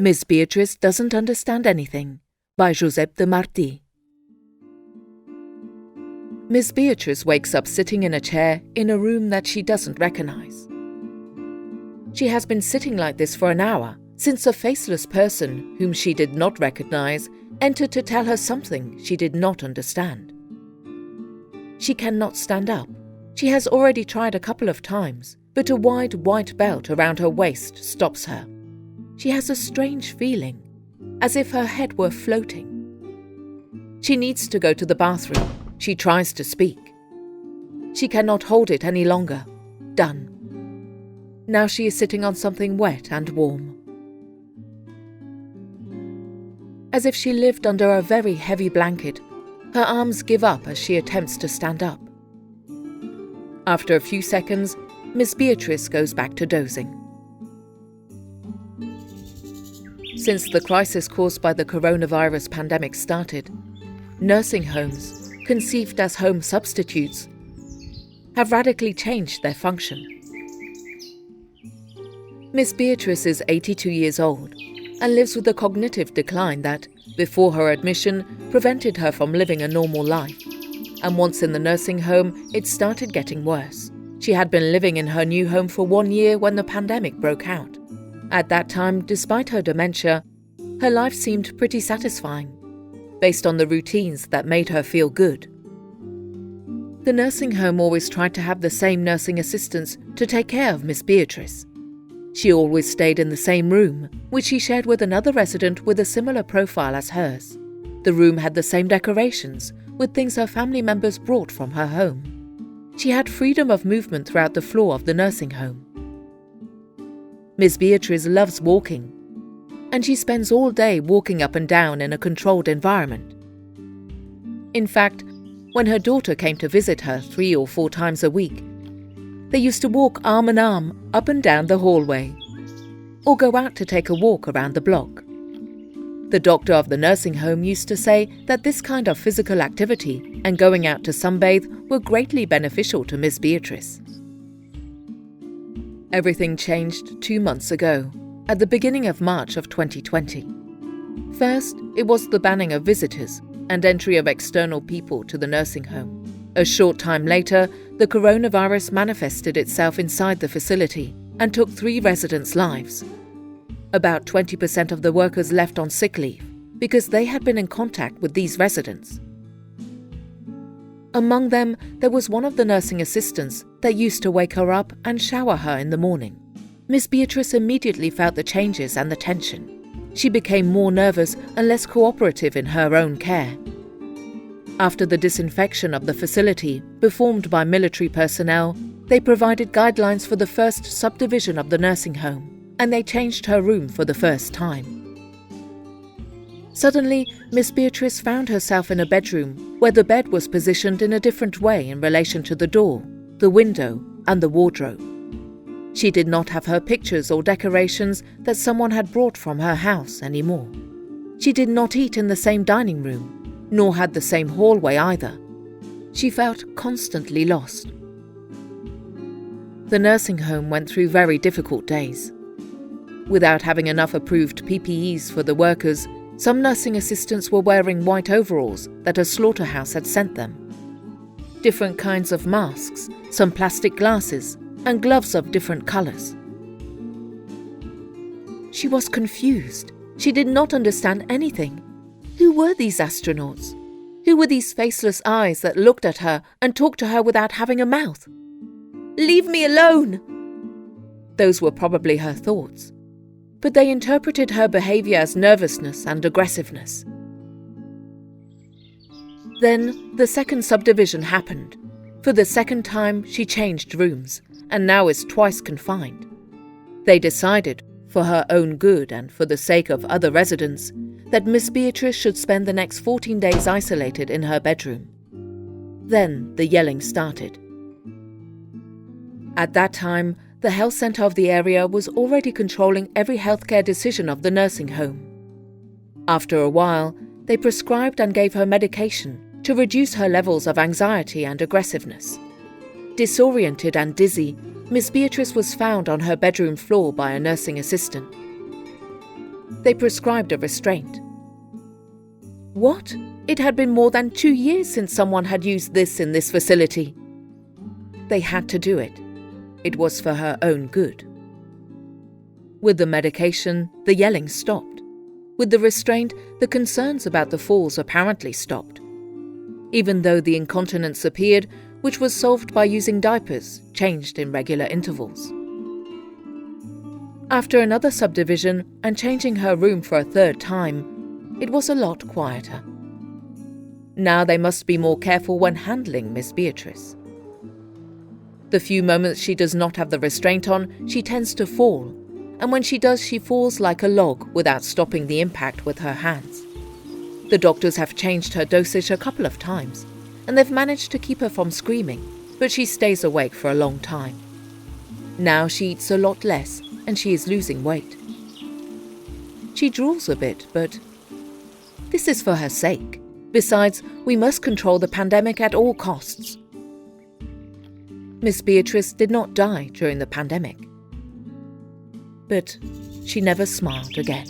Miss Beatriz Doesn't Understand Anything by Josep de Martí. Miss Beatriz wakes up sitting in a chair in a room that she doesn't recognize. She has been sitting like this for an hour since a faceless person whom she did not recognize entered to tell her something she did not understand. She cannot stand up. She has already tried a couple of times, but a wide white belt around her waist stops her. She has a strange feeling, as if her head were floating. She needs to go to the bathroom. She tries to speak. She cannot hold it any longer. Done. Now she is sitting on something wet and warm. As if she lived under a very heavy blanket, her arms give up as she attempts to stand up. After a few seconds, Miss Beatriz goes back to dozing. Since the crisis caused by the coronavirus pandemic started, nursing homes, conceived as home substitutes, have radically changed their function. Miss Beatriz is 82 years old and lives with a cognitive decline that, before her admission, prevented her from living a normal life. And once in the nursing home, it started getting worse. She had been living in her new home for 1 year when the pandemic broke out. At that time, despite her dementia, her life seemed pretty satisfying, based on the routines that made her feel good. The nursing home always tried to have the same nursing assistants to take care of Miss Beatriz. She always stayed in the same room, which she shared with another resident with a similar profile as hers. The room had the same decorations, with things her family members brought from her home. She had freedom of movement throughout the floor of the nursing home. Miss Beatriz loves walking, and she spends all day walking up and down in a controlled environment. In fact, when her daughter came to visit her 3 or 4 times a week, they used to walk arm in arm up and down the hallway, or go out to take a walk around the block. The doctor of the nursing home used to say that this kind of physical activity and going out to sunbathe were greatly beneficial to Miss Beatriz. Everything changed 2 months ago, at the beginning of March of 2020. First, it was the banning of visitors and entry of external people to the nursing home. A short time later, the coronavirus manifested itself inside the facility and took 3 residents' lives. About 20% of the workers left on sick leave because they had been in contact with these residents. Among them, there was one of the nursing assistants that used to wake her up and shower her in the morning. Miss Beatriz immediately felt the changes and the tension. She became more nervous and less cooperative in her own care. After the disinfection of the facility, performed by military personnel, they provided guidelines for the first subdivision of the nursing home, and they changed her room for the first time. Suddenly, Miss Beatriz found herself in a bedroom where the bed was positioned in a different way in relation to the door, the window, and the wardrobe. She did not have her pictures or decorations that someone had brought from her house anymore. She did not eat in the same dining room, nor had the same hallway either. She felt constantly lost. The nursing home went through very difficult days. Without having enough approved PPEs for the workers, some nursing assistants were wearing white overalls that a slaughterhouse had sent them. Different kinds of masks, some plastic glasses, and gloves of different colours. She was confused. She did not understand anything. Who were these astronauts? Who were these faceless eyes that looked at her and talked to her without having a mouth? "Leave me alone!" Those were probably her thoughts, but they interpreted her behaviour as nervousness and aggressiveness. Then the second subdivision happened. For the second time, she changed rooms, and now is twice confined. They decided, for her own good and for the sake of other residents, that Miss Beatriz should spend the next 14 days isolated in her bedroom. Then the yelling started. At that time, the health centre of the area was already controlling every healthcare decision of the nursing home. After a while, they prescribed and gave her medication to reduce her levels of anxiety and aggressiveness. Disoriented and dizzy, Miss Beatriz was found on her bedroom floor by a nursing assistant. They prescribed a restraint. What? It had been more than 2 years since someone had used this in this facility. They had to do it. It was for her own good. With the medication, the yelling stopped. With the restraint, the concerns about the falls apparently stopped. Even though the incontinence appeared, which was solved by using diapers, changed in regular intervals. After another subdivision and changing her room for a third time, it was a lot quieter. Now they must be more careful when handling Miss Beatriz. The few moments she does not have the restraint on, she tends to fall, and when she does, she falls like a log without stopping the impact with her hands. The doctors have changed her dosage a couple of times, and they've managed to keep her from screaming, but she stays awake for a long time. Now she eats a lot less, and she is losing weight. She drools a bit, but this is for her sake. Besides, we must control the pandemic at all costs. Miss Beatriz did not die during the pandemic, but she never smiled again.